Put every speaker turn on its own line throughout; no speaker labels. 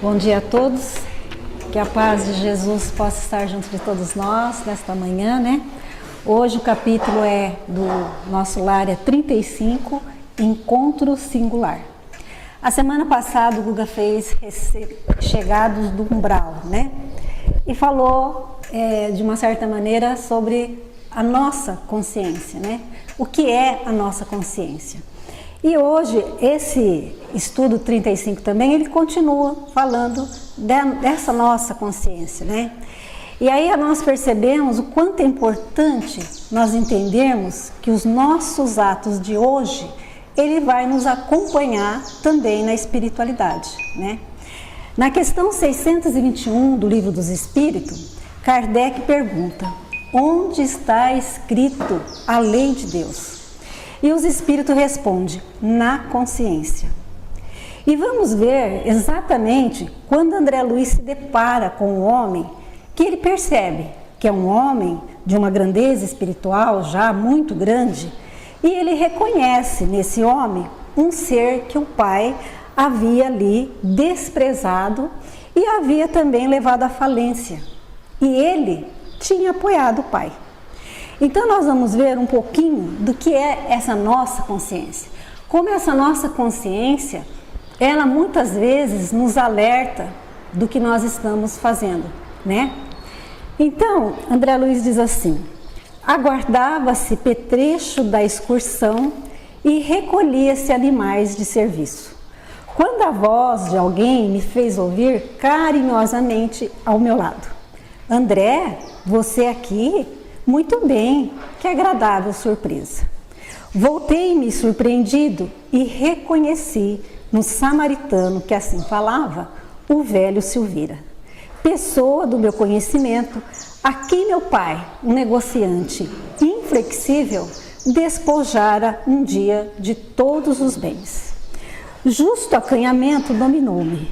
Bom dia a todos, que a paz de Jesus possa estar junto de todos nós nesta manhã, né? Hoje o capítulo do nosso lar é 35, Encontro Singular. A semana passada o Guga fez Chegados do Umbral, né? E falou, de uma certa maneira, sobre a nossa consciência, né? O que é a nossa consciência? E hoje, esse estudo 35 também, ele continua falando dessa nossa consciência, né? E aí nós percebemos o quanto é importante nós entendermos que os nossos atos de hoje, ele vai nos acompanhar também na espiritualidade, né? Na questão 621 do Livro dos Espíritos, Kardec pergunta: onde está escrito a lei de Deus? E os espíritos respondem: na consciência. E vamos ver exatamente quando André Luiz se depara com um homem que ele percebe que é um homem de uma grandeza espiritual já muito grande, e ele reconhece nesse homem um ser que o pai havia ali desprezado e havia também levado à falência. E ele tinha apoiado o pai. Então nós vamos ver um pouquinho do que é essa nossa consciência. Como essa nossa consciência, ela muitas vezes nos alerta do que nós estamos fazendo, né? Então, André Luiz diz assim: aguardava-se petrecho da excursão e recolhia-se animais de serviço, quando a voz de alguém me fez ouvir carinhosamente ao meu lado: André, você aqui? Muito bem, que agradável surpresa. Voltei-me surpreendido e reconheci no samaritano que assim falava o velho Silveira, pessoa do meu conhecimento, a quem meu pai, um negociante inflexível, despojara um dia de todos os bens. Justo acanhamento dominou-me.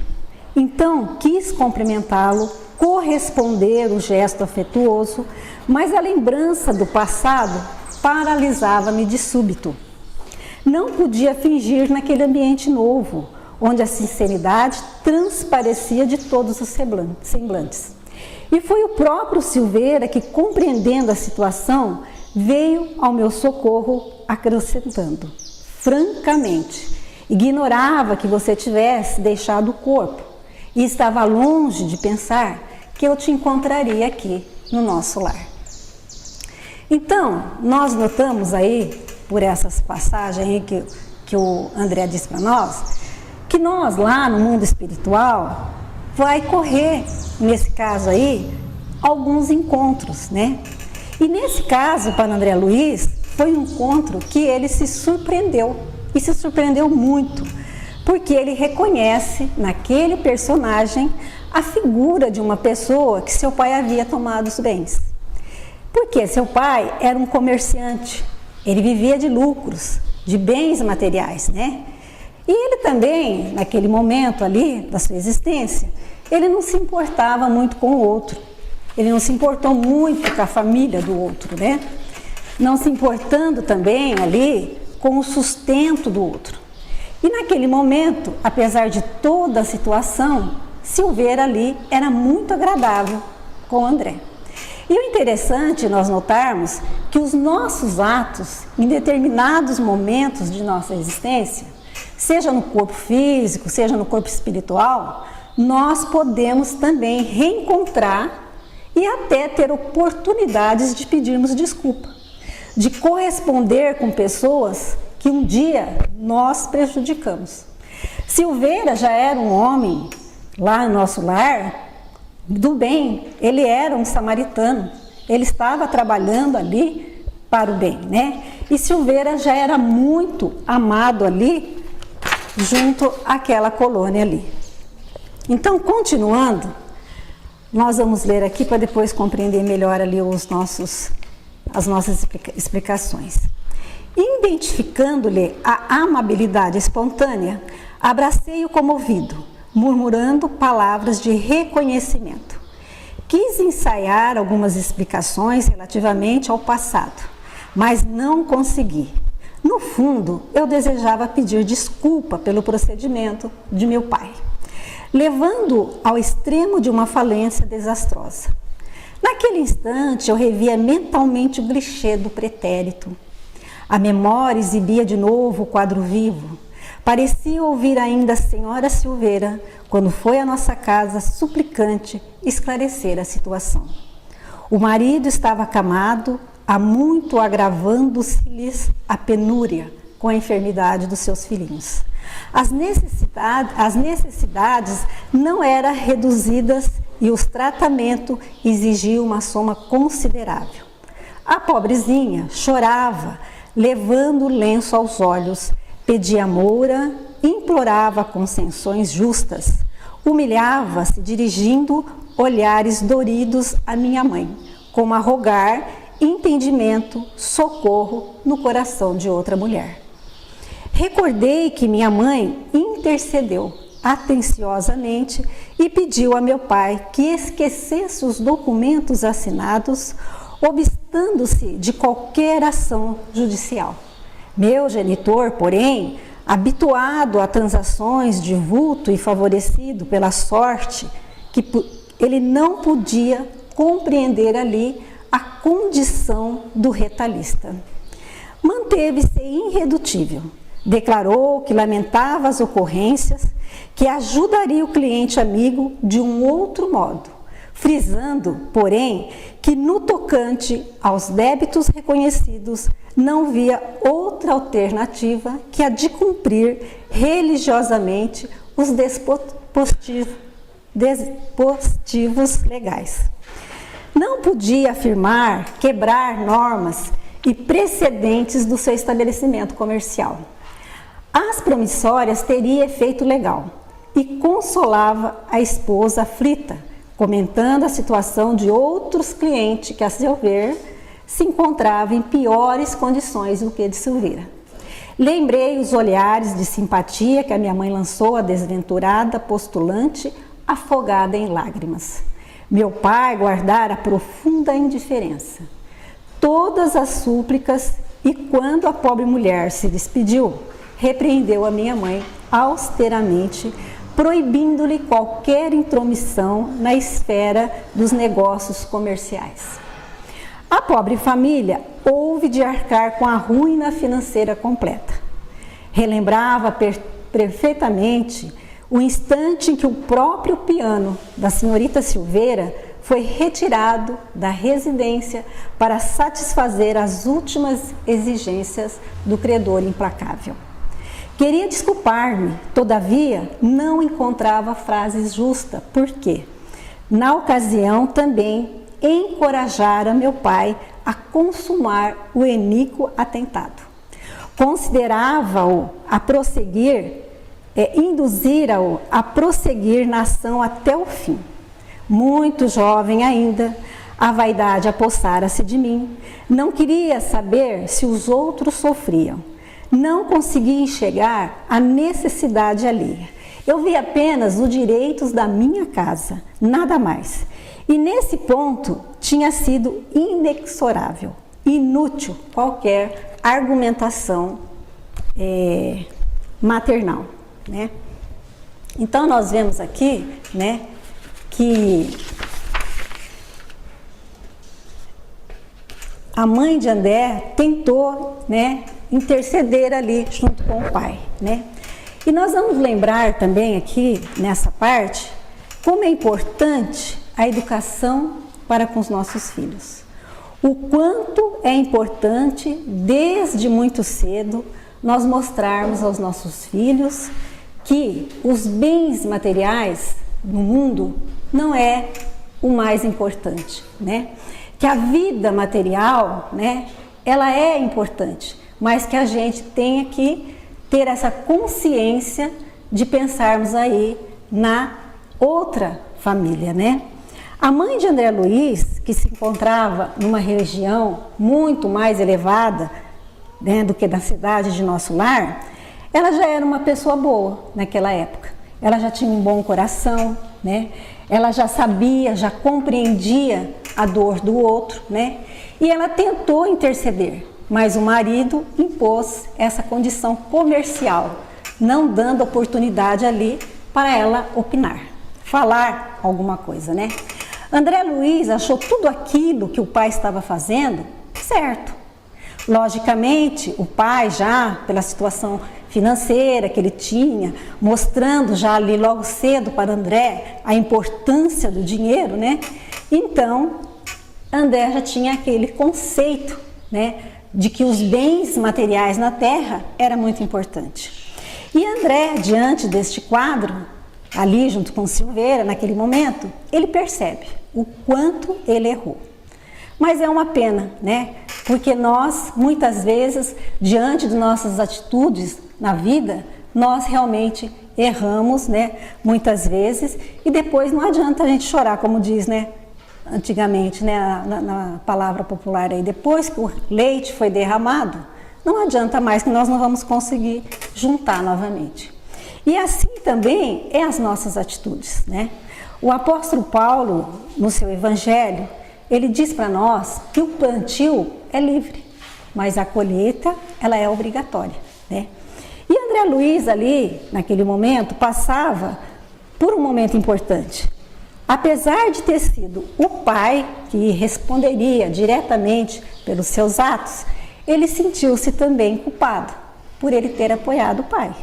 Então quis cumprimentá-lo, corresponder o gesto afetuoso, mas a lembrança do passado paralisava-me de súbito. Não podia fingir naquele ambiente novo, onde a sinceridade transparecia de todos os semblantes. E foi o próprio Silveira que, compreendendo a situação, veio ao meu socorro acrescentando: francamente, ignorava que você tivesse deixado o corpo e estava longe de pensar que eu te encontraria aqui no nosso lar. Então, nós notamos aí, por essas passagens aí que o André disse para nós, que nós lá no mundo espiritual vai correr, nesse caso aí, alguns encontros, né? E nesse caso, para André Luiz, foi um encontro que ele se surpreendeu, e se surpreendeu muito, porque ele reconhece naquele personagem a figura de uma pessoa que seu pai havia tomado os bens. Porque seu pai era um comerciante, ele vivia de lucros, de bens materiais, né? E ele também, naquele momento ali da sua existência, ele não se importava muito com o outro, ele não se importou muito com a família do outro, né? Não se importando também ali com o sustento do outro. E naquele momento, apesar de toda a situação, Silveira ali era muito agradável com André. E o interessante nós notarmos que os nossos atos, em determinados momentos de nossa existência, seja no corpo físico, seja no corpo espiritual, nós podemos também reencontrar e até ter oportunidades de pedirmos desculpa, de corresponder com pessoas que um dia nós prejudicamos. Silveira já era um homem lá no nosso lar do bem, ele era um samaritano, ele estava trabalhando ali para o bem, né? E Silveira já era muito amado ali, junto àquela colônia ali. Então, continuando, nós vamos ler aqui para depois compreender melhor ali as nossas explicações. Identificando-lhe a amabilidade espontânea, abracei-o comovido, murmurando palavras de reconhecimento. Quis ensaiar algumas explicações relativamente ao passado, mas não consegui. No fundo, eu desejava pedir desculpa pelo procedimento de meu pai. levando ao extremo de uma falência desastrosa. Naquele instante, eu revia mentalmente o clichê do pretérito. A memória exibia de novo o quadro vivo. Parecia ouvir ainda a senhora Silveira, quando foi à nossa casa suplicante esclarecer a situação. O marido estava acamado, há muito agravando-se-lhes a penúria com a enfermidade dos seus filhinhos. As necessidades não eram reduzidas e os tratamentos exigiam uma soma considerável. A pobrezinha chorava, levando o lenço aos olhos, pedia moura, implorava concessões justas, humilhava-se dirigindo olhares doridos à minha mãe, como a rogar entendimento, socorro no coração de outra mulher. Recordei que minha mãe intercedeu atenciosamente e pediu a meu pai que esquecesse os documentos assinados, obstando-se de qualquer ação judicial. Meu genitor, porém, habituado a transações de vulto e favorecido pela sorte, que ele não podia compreender ali a condição do retalhista. Manteve-se irredutível. Declarou que lamentava as ocorrências, que ajudaria o cliente amigo de um outro modo, frisando, porém, que no tocante aos débitos reconhecidos não via outra alternativa que a de cumprir religiosamente os dispositivos legais. Não podia afirmar quebrar normas e precedentes do seu estabelecimento comercial. As promissórias teriam efeito legal e consolava a esposa aflita, comentando a situação de outros clientes que, a seu ver, se encontravam em piores condições do que de Silveira. Lembrei os olhares de simpatia que a minha mãe lançou à desventurada postulante, afogada em lágrimas. Meu pai guardara profunda indiferença. Todas as súplicas, e quando a pobre mulher se despediu, repreendeu a minha mãe austeramente, proibindo-lhe qualquer intromissão na esfera dos negócios comerciais. A pobre família houve de arcar com a ruína financeira completa. Relembrava perfeitamente o instante em que o próprio piano da senhorita Silveira foi retirado da residência para satisfazer as últimas exigências do credor implacável. Queria desculpar-me, todavia não encontrava frases justas, porque, na ocasião, também encorajara meu pai a consumar o iníquo atentado. Considerava-o a prosseguir, induzira-o a prosseguir na ação até o fim. Muito jovem ainda, a vaidade apossara-se de mim, não queria saber se os outros sofriam. Não conseguia enxergar a necessidade alheia. Eu vi apenas os direitos da minha casa, nada mais. E nesse ponto tinha sido inexorável, inútil qualquer argumentação maternal, né? Então nós vemos aqui, né, que a mãe de André tentou, né, interceder ali junto com o pai, né? E nós vamos lembrar também aqui, nessa parte, como é importante a educação para com os nossos filhos. O quanto é importante, desde muito cedo, nós mostrarmos aos nossos filhos que os bens materiais no mundo não é o mais importante, né? Que a vida material, né, ela é importante, mas que a gente tenha que ter essa consciência de pensarmos aí na outra família, né? A mãe de André Luiz, que se encontrava numa região muito mais elevada, né, do que da cidade de Nosso Lar, ela já era uma pessoa boa naquela época. Ela já tinha um bom coração, né? Ela já sabia, já compreendia a dor do outro, né? E ela tentou interceder, mas o marido impôs essa condição comercial, não dando oportunidade ali para ela opinar. falar alguma coisa, né? André Luiz achou tudo aquilo que o pai estava fazendo certo. Logicamente, o pai já, pela situação financeira que ele tinha, mostrando já ali logo cedo para André a importância do dinheiro, né? Então, André já tinha aquele conceito, né, de que os bens materiais na terra era muito importante. E André, diante deste quadro, ali junto com Silveira, naquele momento, ele percebe o quanto ele errou. Mas é uma pena, né? Porque nós, muitas vezes, diante de nossas atitudes na vida, nós realmente erramos, né? Muitas vezes, e depois não adianta a gente chorar, como diz, né? Antigamente, né? Na palavra popular aí, depois que o leite foi derramado, não adianta mais, que nós não vamos conseguir juntar novamente. E assim também é as nossas atitudes, né? O apóstolo Paulo, no seu evangelho, ele diz para nós que o plantio é livre, mas a colheita, ela é obrigatória, né? E André Luiz ali, naquele momento, passava por um momento importante. Apesar de ter sido o pai que responderia diretamente pelos seus atos, ele sentiu-se também culpado por ele ter apoiado o pai.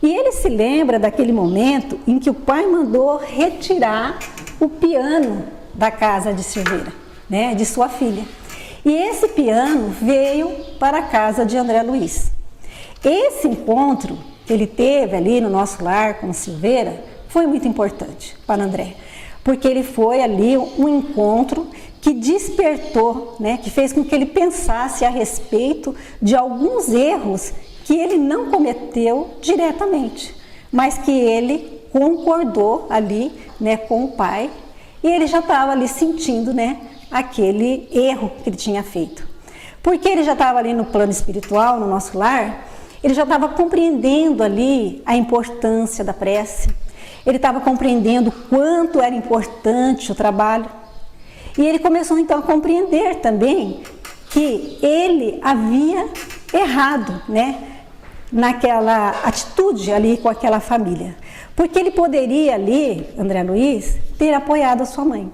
E ele se lembra daquele momento em que o pai mandou retirar o piano da casa de Silveira, né, de sua filha. E esse piano veio para a casa de André Luiz. Esse encontro que ele teve ali no nosso lar com Silveira foi muito importante para André, porque ele foi ali um encontro que despertou, né, que fez com que ele pensasse a respeito de alguns erros que ele não cometeu diretamente, mas que ele concordou ali, né, com o pai, e ele já estava ali sentindo, né, aquele erro que ele tinha feito. Porque ele já estava ali no plano espiritual, no nosso lar, ele já estava compreendendo ali a importância da prece, ele estava compreendendo quanto era importante o trabalho, e ele começou então a compreender também que ele havia errado, né, naquela atitude ali com aquela família. Porque ele poderia ali, André Luiz, ter apoiado a sua mãe.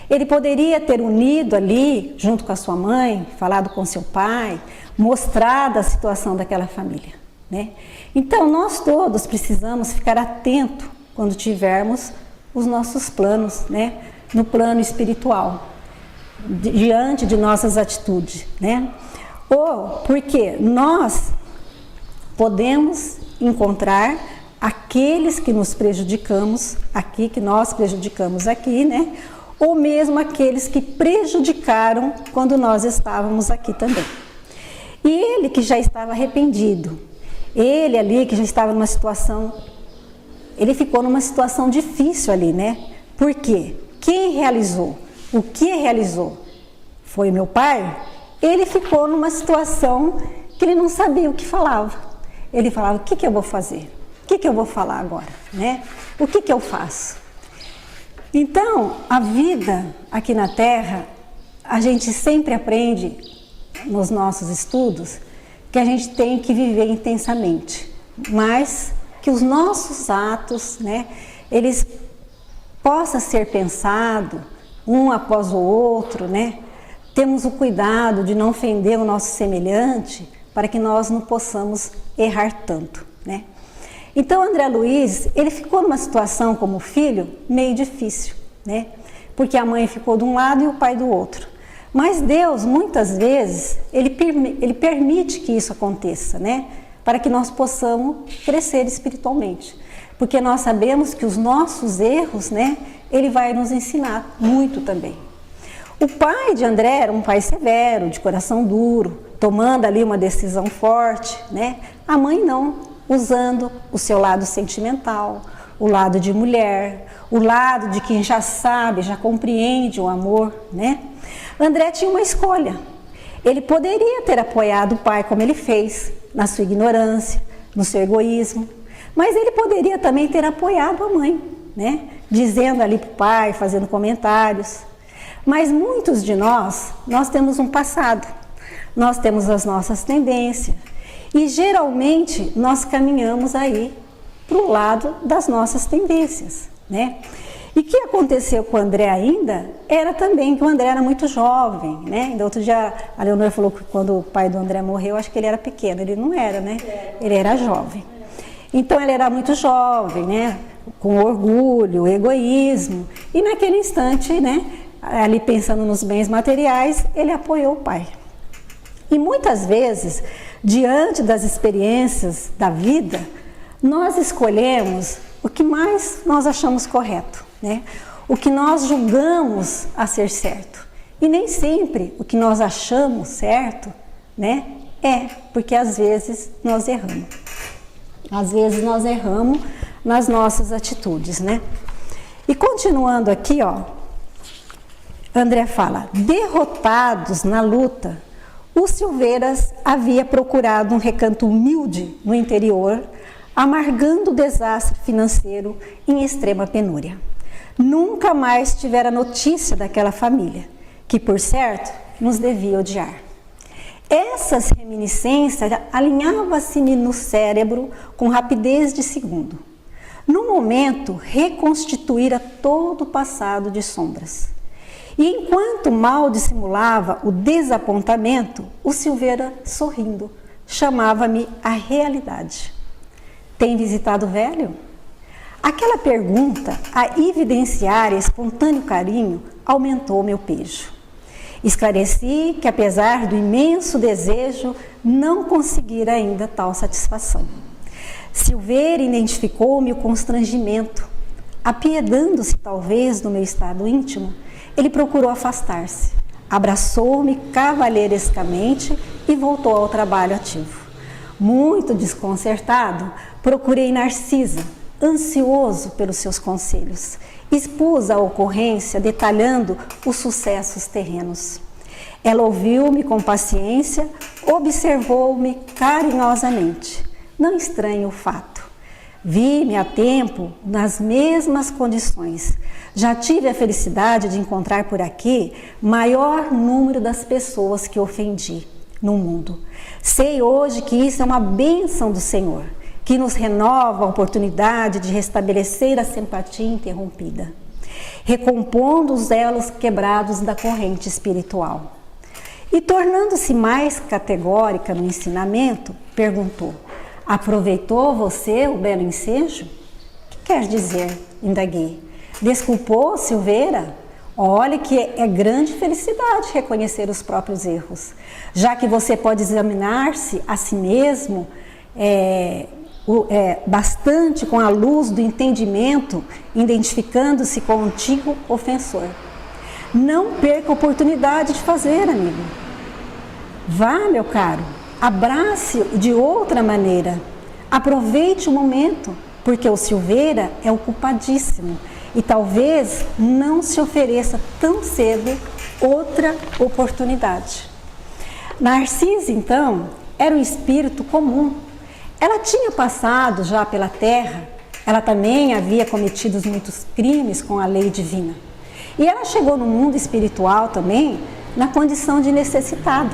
Ele poderia ter unido ali, junto com a sua mãe, falado com seu pai, mostrado a situação daquela família, né? Então, nós todos precisamos ficar atentos quando tivermos os nossos planos, né? No plano espiritual, diante de nossas atitudes, né? Ou porque nós podemos encontrar aqueles que nos prejudicamos aqui, que nós prejudicamos aqui, né? Ou mesmo aqueles que prejudicaram quando nós estávamos aqui também. E ele que já estava arrependido, ele ali que já estava numa situação, ele ficou numa situação difícil ali, né? Por quê? Quem realizou? O que realizou? Foi meu pai? Ele ficou numa situação que ele não sabia o que falava. Ele falava, o que eu vou fazer? O que eu vou falar agora, né? O que eu faço? Então, a vida aqui na Terra, a gente sempre aprende nos nossos estudos que a gente tem que viver intensamente, mas que os nossos atos, né, eles possam ser pensados um após o outro, né? Temos o cuidado de não ofender o nosso semelhante para que nós não possamos errar tanto, né? Então, André Luiz, ele ficou numa situação como filho meio difícil, né? Porque a mãe ficou de um lado e o pai do outro. Mas Deus, muitas vezes, ele permite que isso aconteça, né? Para que nós possamos crescer espiritualmente. Porque nós sabemos que os nossos erros, né? Ele vai nos ensinar muito também. O pai de André era um pai severo, de coração duro, tomando ali uma decisão forte, né? A mãe não, usando o seu lado sentimental, o lado de mulher, o lado de quem já sabe, já compreende o amor, né? André tinha uma escolha. Ele poderia ter apoiado o pai como ele fez, na sua ignorância, no seu egoísmo, mas ele poderia também ter apoiado a mãe, né? Dizendo ali para o pai, fazendo comentários. Mas muitos de nós temos um passado, nós temos as nossas tendências e geralmente nós caminhamos aí para o lado das nossas tendências, né? E o que aconteceu com o André ainda era também que o André era muito jovem, né? Ainda outro dia a Leonor falou que quando o pai do André morreu, acho que ele era pequeno, ele não era, né? Ele era jovem. Então ele era muito jovem, né? Com orgulho, egoísmo, e naquele instante, né? Ali pensando nos bens materiais, ele apoiou o pai. E muitas vezes, diante das experiências da vida, nós escolhemos o que mais nós achamos correto, né? O que nós julgamos a ser certo. E nem sempre o que nós achamos certo, né? Porque às vezes nós erramos. Às vezes nós erramos nas nossas atitudes, né? E continuando aqui, ó, André fala: derrotados na luta, o Silveiras havia procurado um recanto humilde no interior, amargando o desastre financeiro em extrema penúria. Nunca mais tivera notícia daquela família, que, por certo, nos devia odiar. Essas reminiscências alinhavam-se-me no cérebro com rapidez de segundo. No momento, reconstituíra todo o passado de sombras. E enquanto mal dissimulava o desapontamento, o Silveira, sorrindo, chamava-me à realidade. Tem visitado o velho? Aquela pergunta, a evidenciar espontâneo carinho, aumentou meu pejo. Esclareci que, apesar do imenso desejo, não conseguira ainda tal satisfação. Silveira identificou-me o constrangimento. Apiedando-se, talvez, do meu estado íntimo, ele procurou afastar-se, abraçou-me cavalheirescamente e voltou ao trabalho ativo. Muito desconcertado, procurei Narcisa, ansioso pelos seus conselhos. Expus a ocorrência, detalhando os sucessos terrenos. Ela ouviu-me com paciência, observou-me carinhosamente. Não estranho o fato. Vi-me a tempo nas mesmas condições. Já tive a felicidade de encontrar por aqui maior número das pessoas que ofendi no mundo. Sei hoje que isso é uma bênção do Senhor, que nos renova a oportunidade de restabelecer a simpatia interrompida, recompondo os elos quebrados da corrente espiritual. E tornando-se mais categórica no ensinamento, perguntou: aproveitou você o belo ensejo? Que quer dizer? Indaguei. Desculpou, Silveira? Olhe que é grande felicidade reconhecer os próprios erros, já que você pode examinar-se a si mesmo bastante com a luz do entendimento, identificando-se com o antigo ofensor. Não perca a oportunidade de fazer, amigo. Vá, meu caro, abrace de outra maneira. Aproveite o momento, porque o Silveira é o culpadíssimo e talvez não se ofereça tão cedo outra oportunidade. Narcisa, então, era um espírito comum. Ela tinha passado já pela terra, ela também havia cometido muitos crimes com a lei divina. E ela chegou no mundo espiritual também na condição de necessitada.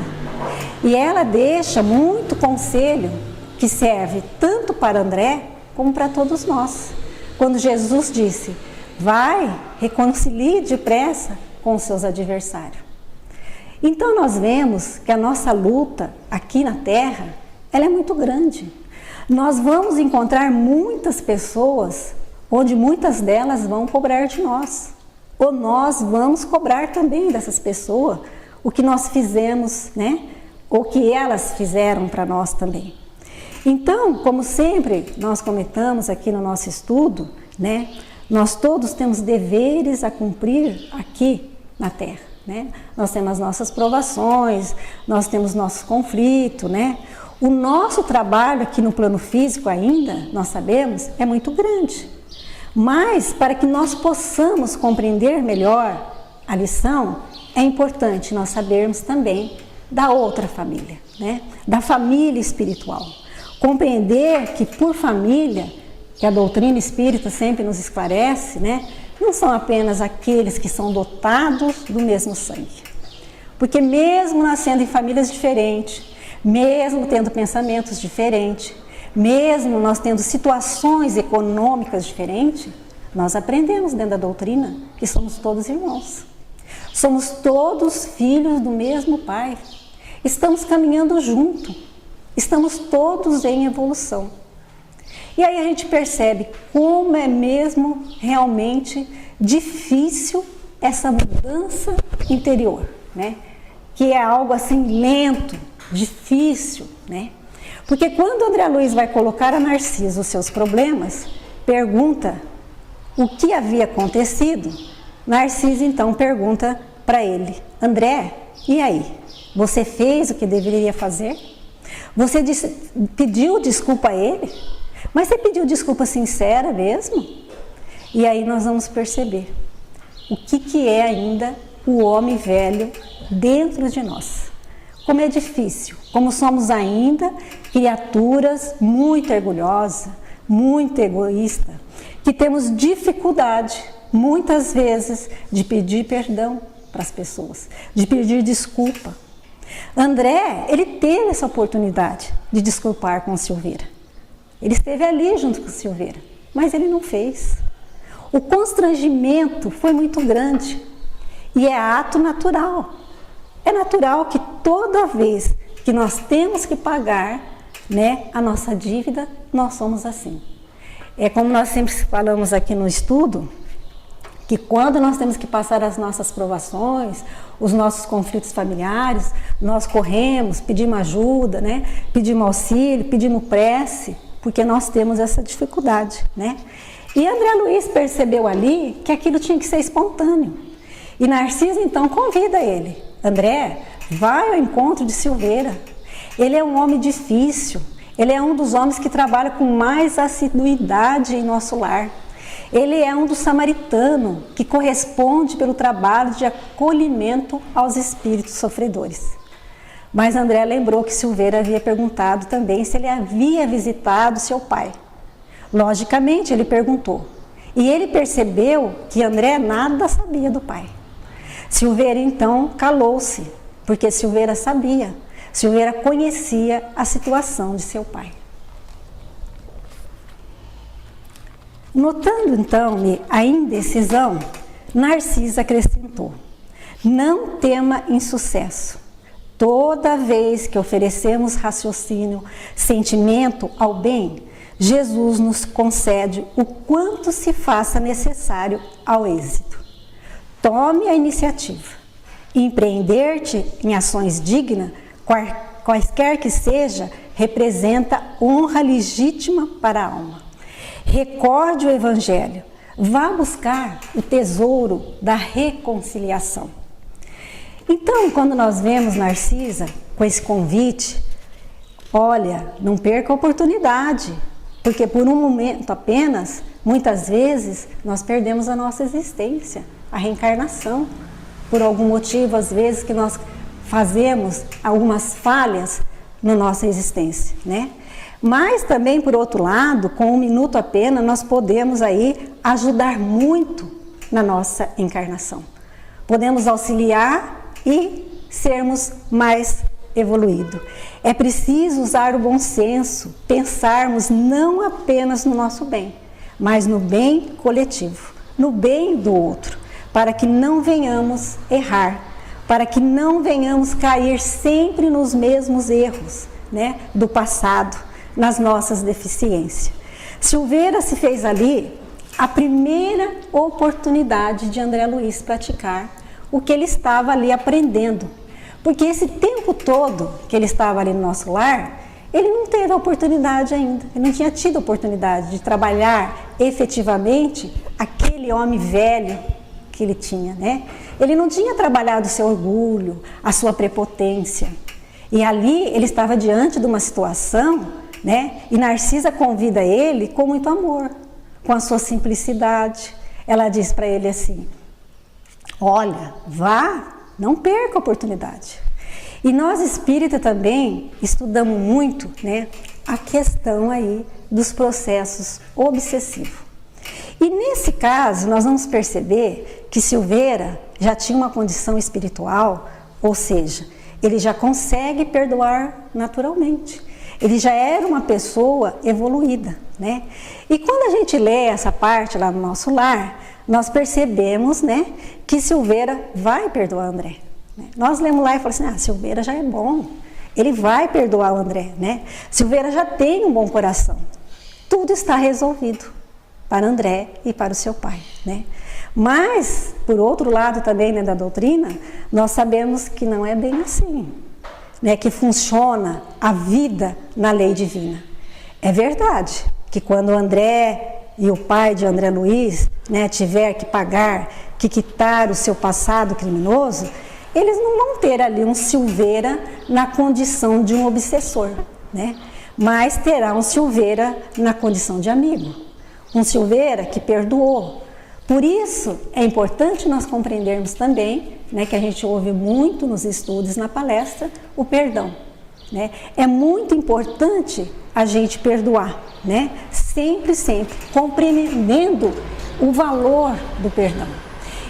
E ela deixa muito conselho que serve tanto para André como para todos nós. Quando Jesus disse: vai, reconcilie depressa com os seus adversários. Então nós vemos que a nossa luta aqui na terra, ela é muito grande. Nós vamos encontrar muitas pessoas, onde muitas delas vão cobrar de nós. Ou nós vamos cobrar também dessas pessoas o que nós fizemos, né? Ou que elas fizeram para nós também. Então, como sempre nós comentamos aqui no nosso estudo, né? Nós todos temos deveres a cumprir aqui na Terra, né? Nós temos as nossas provações, nós temos nossos conflitos, né? O nosso trabalho aqui no plano físico ainda, nós sabemos, é muito grande. Mas, para que nós possamos compreender melhor a lição, é importante nós sabermos também da outra família, né? Da família espiritual. Compreender que por família, que a doutrina espírita sempre nos esclarece, né? Não são apenas aqueles que são dotados do mesmo sangue. Porque mesmo nascendo em famílias diferentes, mesmo tendo pensamentos diferentes, mesmo nós tendo situações econômicas diferentes, Nós aprendemos dentro da doutrina que somos todos irmãos. Somos todos filhos do mesmo Pai. Estamos caminhando junto. Estamos todos em evolução. E aí a gente percebe como é mesmo realmente difícil essa mudança interior, né? Que é algo assim lento, difícil, né? Porque quando André Luiz vai colocar a Narcisa os seus problemas, pergunta o que havia acontecido, Narcisa então pergunta para ele: André, e aí? Você fez o que deveria fazer? Você pediu desculpa a ele? Mas você pediu desculpa sincera mesmo? E aí nós vamos perceber o que é ainda o homem velho dentro de nós. Como é difícil, como somos ainda criaturas muito orgulhosas, muito egoístas, que temos dificuldade, muitas vezes, de pedir perdão para as pessoas, de pedir desculpa. André, ele teve essa oportunidade de desculpar com Silveira. Ele esteve ali junto com Silveira, mas ele não fez. O constrangimento foi muito grande e é ato natural. É natural que toda vez que nós temos que pagar, né, a nossa dívida, nós somos assim. É como nós sempre falamos aqui no estudo, que quando nós temos que passar as nossas provações, os nossos conflitos familiares, nós corremos, pedimos ajuda, né? Pedimos auxílio, pedimos prece, porque nós temos essa dificuldade, né? E André Luiz percebeu ali que aquilo tinha que ser espontâneo. E Narcisa então convida ele: André, vai ao encontro de Silveira. Ele é um homem difícil, ele é um dos homens que trabalha com mais assiduidade em nosso lar. Ele é um dos samaritanos que corresponde pelo trabalho de acolhimento aos espíritos sofredores. Mas André lembrou que Silveira havia perguntado também se ele havia visitado seu pai. Logicamente, ele perguntou. E ele percebeu que André nada sabia do pai. Silveira, então, calou-se, porque Silveira sabia. Silveira conhecia a situação de seu pai. Notando, então, a indecisão, Narcisa acrescentou: não tema insucesso. Toda vez que oferecemos raciocínio, sentimento ao bem, Jesus nos concede o quanto se faça necessário ao êxito. Tome a iniciativa. Empreender-te em ações dignas, quaisquer que seja, representa honra legítima para a alma. Recorde o Evangelho. Vá buscar o tesouro da reconciliação. Então, quando nós vemos Narcisa com esse convite, olha, não perca a oportunidade, porque por um momento apenas, muitas vezes, nós perdemos a nossa existência, a reencarnação, por algum motivo, às vezes, que nós fazemos algumas falhas na nossa existência, né? Mas também, por outro lado, com um minuto apenas, nós podemos aí ajudar muito na nossa encarnação. Podemos auxiliar e sermos mais evoluídos. É preciso usar o bom senso, pensarmos não apenas no nosso bem, mas no bem coletivo, no bem do outro, para que não venhamos errar, para que não venhamos cair sempre nos mesmos erros, né, do passado, nas nossas deficiências. Silveira se fez ali a primeira oportunidade de André Luiz praticar o que ele estava ali aprendendo. Porque esse tempo todo que ele estava ali no nosso lar, ele não teve a oportunidade ainda, ele não tinha tido a oportunidade de trabalhar efetivamente aquele homem velho que ele tinha, né? Ele não tinha trabalhado o seu orgulho, a sua prepotência. E ali ele estava diante de uma situação, né? E Narcisa convida ele com muito amor, com a sua simplicidade. Ela diz para ele assim: olha, vá, não perca a oportunidade. E nós espíritas também estudamos muito, né, a questão aí dos processos obsessivos. E nesse caso nós vamos perceber que Silveira já tinha uma condição espiritual, ou seja, ele já consegue perdoar naturalmente. Ele já era uma pessoa evoluída, né? E quando a gente lê essa parte lá no nosso lar, nós percebemos, né, que Silveira vai perdoar André. Né? Nós lemos lá e falamos assim, Silveira já é bom, ele vai perdoar o André, né? Silveira já tem um bom coração. Tudo está resolvido para André e para o seu pai, né? Mas, por outro lado também, né, da doutrina, nós sabemos que não é bem assim, né, que funciona a vida na lei divina. É verdade que quando o André e o pai de André Luiz, né, tiver que pagar, que quitar o seu passado criminoso, eles não vão ter ali um Silveira na condição de um obsessor, né? Mas terá um Silveira na condição de amigo, um Silveira que perdoou. Por isso é importante nós compreendermos também, né, que a gente ouve muito nos estudos, na palestra, o perdão. Né? É muito importante a gente perdoar, né? Sempre, compreendendo o valor do perdão.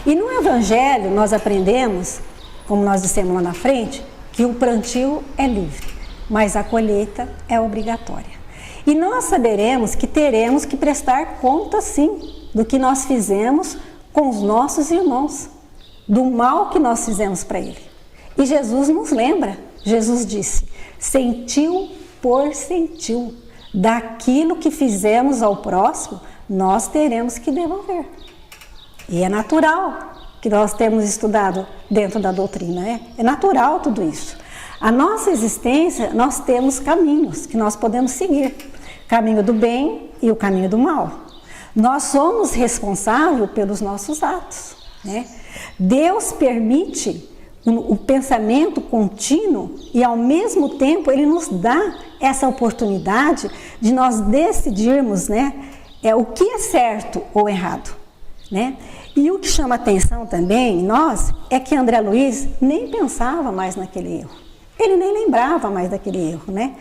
E no Evangelho nós aprendemos, como nós dissemos lá na frente, que o plantio é livre, mas a colheita é obrigatória. E nós saberemos que teremos que prestar conta, sim, do que nós fizemos com os nossos irmãos, do mal que nós fizemos para ele. E Jesus nos lembra, Jesus disse, sentiu por sentiu, daquilo que fizemos ao próximo, nós teremos que devolver. E é natural que nós temos estudado dentro da doutrina, né? É natural tudo isso. A nossa existência, nós temos caminhos que nós podemos seguir, caminho do bem e o caminho do mal. Nós somos responsáveis pelos nossos atos, né? Deus permite o pensamento contínuo e ao mesmo tempo Ele nos dá essa oportunidade de nós decidirmos, né, o que é certo ou errado, né? E o que chama atenção também em nós é que André Luiz nem pensava mais naquele erro. Ele nem lembrava mais daquele erro, né?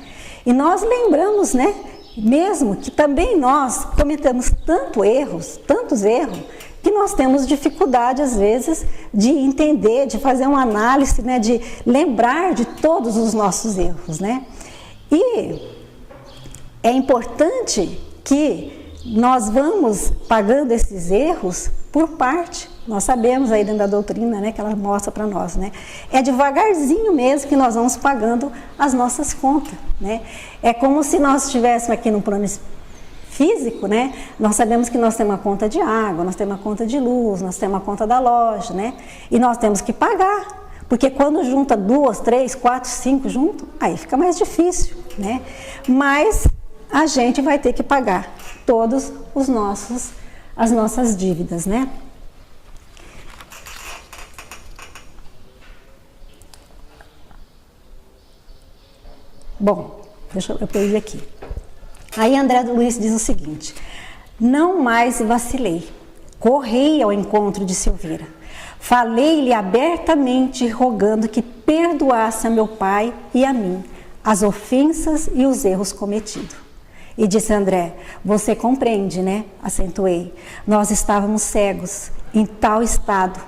E nós lembramos, né, mesmo que também nós cometemos tantos erros, que nós temos dificuldade, às vezes, de entender, de fazer uma análise, né, de lembrar de todos os nossos erros, né? E é importante que nós vamos pagando esses erros por parte. Nós sabemos aí dentro da doutrina, né, que ela mostra para nós, né? É devagarzinho mesmo que nós vamos pagando as nossas contas, né? É como se nós estivéssemos aqui no plano físico, né? Nós sabemos que nós temos uma conta de água, nós temos uma conta de luz, nós temos uma conta da loja, né? E nós temos que pagar, porque quando junta 2, 3, 4, 5 junto, aí fica mais difícil, né? Mas a gente vai ter que pagar todos as nossas dívidas, né? Bom, deixa eu perdi aqui. Aí André Luiz diz o seguinte: não mais vacilei, corri ao encontro de Silveira, falei-lhe abertamente rogando que perdoasse a meu pai e a mim as ofensas e os erros cometidos. E disse André: você compreende, né? Acentuei. Nós estávamos cegos, em tal estado.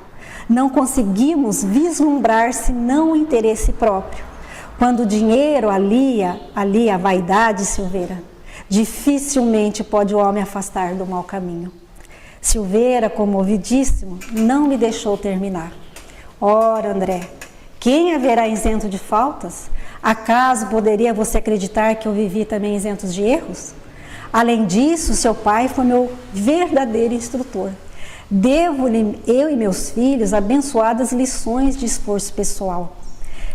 Não conseguimos vislumbrar senão o interesse próprio. Quando o dinheiro alia a vaidade, Silveira, dificilmente pode o homem afastar do mau caminho. Silveira, comovidíssimo, não me deixou terminar. Ora, André, quem haverá isento de faltas? Acaso poderia você acreditar que eu vivi também isento de erros? Além disso, seu pai foi meu verdadeiro instrutor. Devo-lhe, eu e meus filhos, abençoadas lições de esforço pessoal.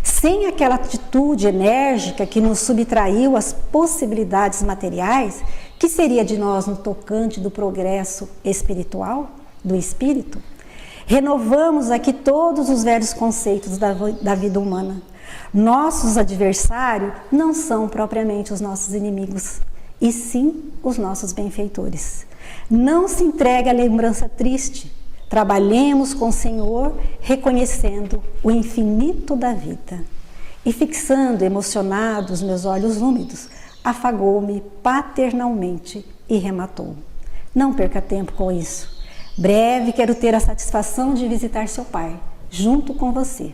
Sem aquela atitude enérgica que nos subtraiu as possibilidades materiais, que seria de nós no tocante do progresso espiritual, do espírito? Renovamos aqui todos os velhos conceitos da vida humana. Nossos adversários não são propriamente os nossos inimigos, e sim os nossos benfeitores. Não se entregue à lembrança triste. Trabalhemos com o Senhor, reconhecendo o infinito da vida. E fixando emocionado os meus olhos úmidos, afagou-me paternalmente e rematou: não perca tempo com isso. Breve quero ter a satisfação de visitar seu pai, junto com você.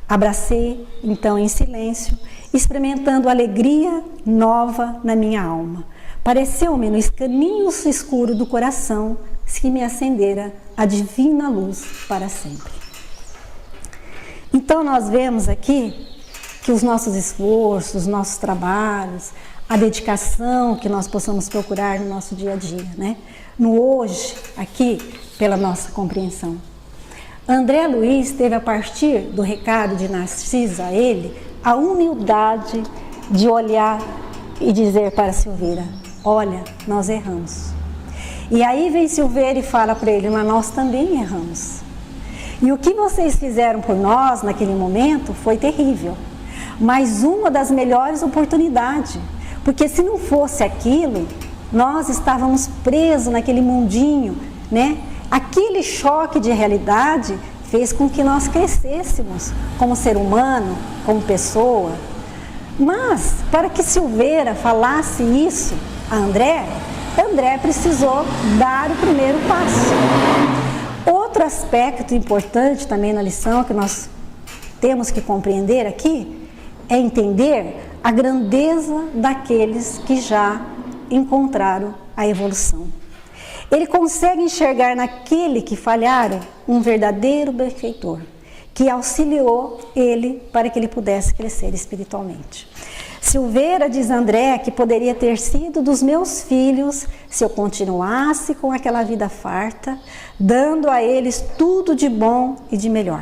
Abracei, então, em silêncio, experimentando alegria nova na minha alma. Pareceu-me no escaninho escuro do coração que me acendera a divina luz para sempre. Então, nós vemos aqui que os nossos esforços, os nossos trabalhos, a dedicação que nós possamos procurar no nosso dia a dia, né? No hoje, aqui, pela nossa compreensão. André Luiz teve, a partir do recado de Narciso a ele, a humildade de olhar e dizer para Silveira: olha, nós erramos. E aí vem Silveira e fala para ele: mas nós também erramos. E o que vocês fizeram por nós naquele momento foi terrível, mas uma das melhores oportunidades, porque se não fosse aquilo, nós estávamos presos naquele mundinho, né? Aquele choque de realidade fez com que nós crescêssemos como ser humano, como pessoa. Mas, para que Silveira falasse isso a André, André precisou dar o primeiro passo. Outro aspecto importante também na lição que nós temos que compreender aqui é entender a grandeza daqueles que já encontraram a evolução. Ele consegue enxergar naquele que falharam um verdadeiro benfeitor, que auxiliou ele para que ele pudesse crescer espiritualmente. Silveira diz a André que poderia ter sido dos meus filhos se eu continuasse com aquela vida farta, dando a eles tudo de bom e de melhor.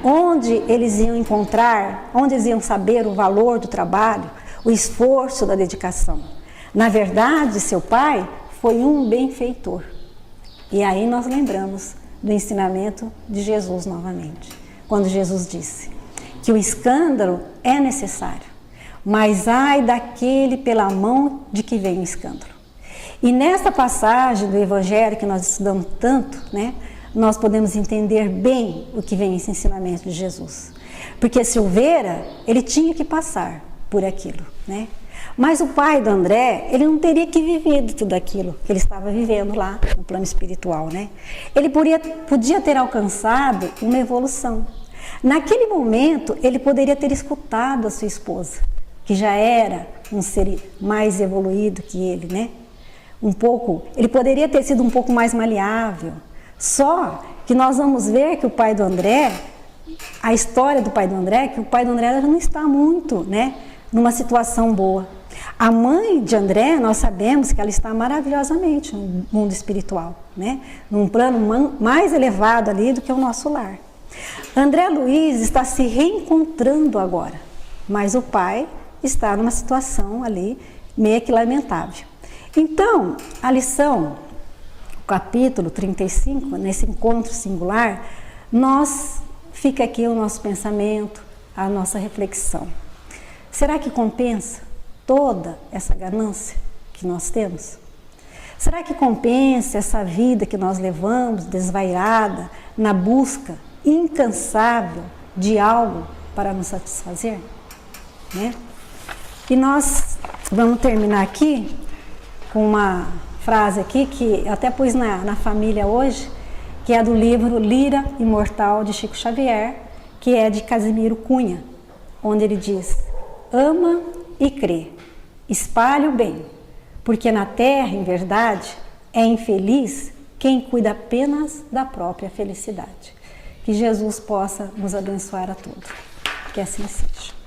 Onde eles iam encontrar, onde eles iam saber o valor do trabalho, o esforço da dedicação. Na verdade, seu pai foi um benfeitor. E aí nós lembramos do ensinamento de Jesus novamente, quando Jesus disse que o escândalo é necessário, mas ai daquele pela mão de que vem o escândalo. E nesta passagem do Evangelho que nós estudamos tanto, né, nós podemos entender bem o que vem esse ensinamento de Jesus. Porque Silveira, ele tinha que passar por aquilo, né? Mas o pai do André, ele não teria que viver tudo aquilo que ele estava vivendo lá no plano espiritual, né? Ele podia ter alcançado uma evolução. Naquele momento, ele poderia ter escutado a sua esposa, que já era um ser mais evoluído que ele, né? Ele poderia ter sido um pouco mais maleável. Só que nós vamos ver que o pai do André, a história do pai do André, que o pai do André já não está muito, né, numa situação boa. A mãe de André, nós sabemos que ela está maravilhosamente no mundo espiritual, né? Num plano mais elevado ali do que o nosso lar. André Luiz está se reencontrando agora, mas o pai está numa situação ali meio que lamentável. Então, a lição, o capítulo 35, nesse encontro singular, fica aqui o nosso pensamento, a nossa reflexão. Será que compensa toda essa ganância que nós temos? Será que compensa essa vida que nós levamos desvairada na busca incansável de algo para nos satisfazer? Né? E nós vamos terminar aqui com uma frase aqui que eu até pus na família hoje, que é do livro Lira Imortal de Chico Xavier, que é de Casimiro Cunha, onde ele diz: ama e crê, espalhe o bem, porque na terra, em verdade, é infeliz quem cuida apenas da própria felicidade. Que Jesus possa nos abençoar a todos. Que assim seja.